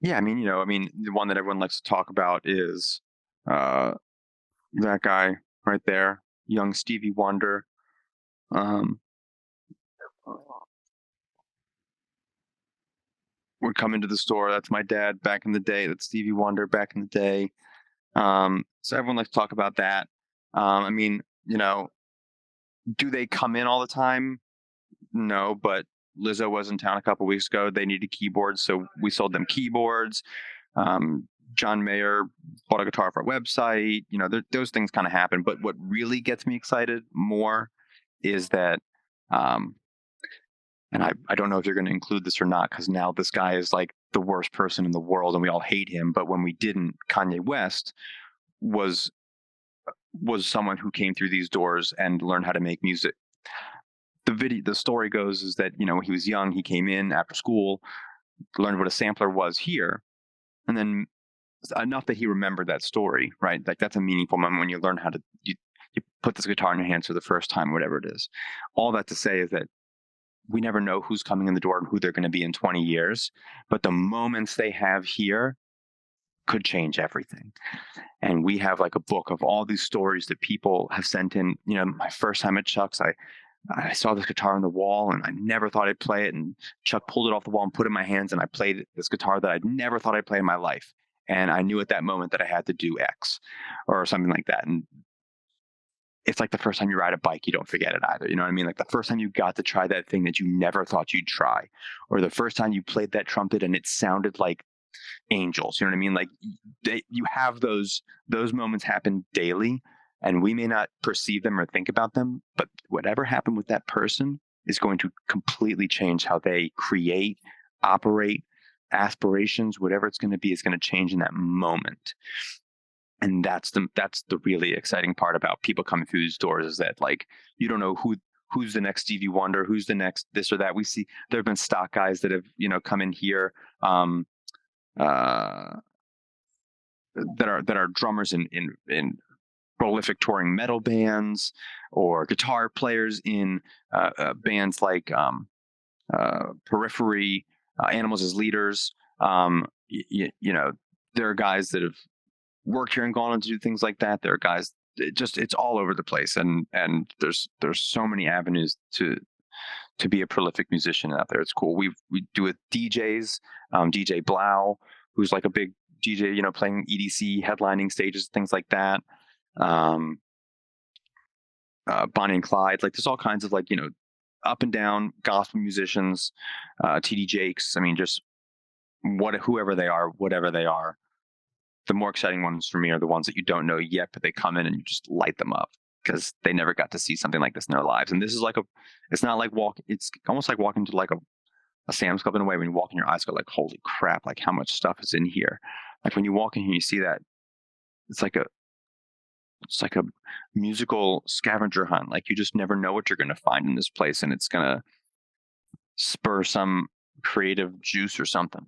Yeah, the one that everyone likes to talk about is uh, that guy right there, young Stevie Wonder. Um, would come into the store. That's my dad back in the day. That's Stevie Wonder back in the day. So everyone likes to talk about that. I mean, do they come in all the time? No, but Lizzo was in town a couple weeks ago. They needed keyboards, so we sold them keyboards. Um, John Mayer bought a guitar for our website. Those things kind of happen. But what really gets me excited more is that, um, and I don't know if you're going to include this or not, because now this guy is like the worst person in the world, and we all hate him. But when we didn't, Kanye West was someone who came through these doors and learned how to make music. The story goes is that he was young, he came in after school, learned what a sampler was here, and then enough that he remembered that story, right? Like that's a meaningful moment when you learn how to you put this guitar in your hands for the first time, whatever it is. All that to say is that we never know who's coming in the door and who they're going to be in 20 years, but the moments they have here could change everything. And we have like a book of all these stories that people have sent in. My first time at Chuck's, I saw this guitar on the wall and I never thought I'd play it. And Chuck pulled it off the wall and put it in my hands, and I played this guitar that I'd never thought I'd play in my life. And I knew at that moment that I had to do X or something like that. And it's like the first time you ride a bike, you don't forget it either. You know what I mean? Like the first time you got to try that thing that you never thought you'd try, or the first time you played that trumpet and it sounded like angels. You know what I mean? Like you have those moments happen daily, and we may not perceive them or think about them, but whatever happened with that person is going to completely change how they create, operate, aspirations, whatever it's going to be is going to change in that moment. And that's the really exciting part about people coming through these doors, is that like you don't know who's the next Stevie Wonder, who's the next this or that. We see there have been stock guys that have come in here, uh, that are drummers in prolific touring metal bands, or guitar players in bands like Periphery, Animals as Leaders. There are guys that have worked here and gone on to do things like that. There are guys. It's all over the place, and there's so many avenues to be a prolific musician out there. It's cool. We do with DJs, DJ Blau, who's like a big DJ, playing EDC, headlining stages, things like that. Um, Bonnie and Clyde, like there's all kinds of like up and down gospel musicians, TD Jakes. I mean, just whoever they are, whatever they are. The more exciting ones for me are the ones that you don't know yet, but they come in and you just light them up because they never got to see something like this in their lives. And this is like it's not like it's almost like walking to like a Sam's Club in a way. When you walk in, your eyes go like, holy crap, like how much stuff is in here. Like when you walk in here, you see that it's like a musical scavenger hunt. Like you just never know what you're going to find in this place, and it's going to spur some creative juice or something.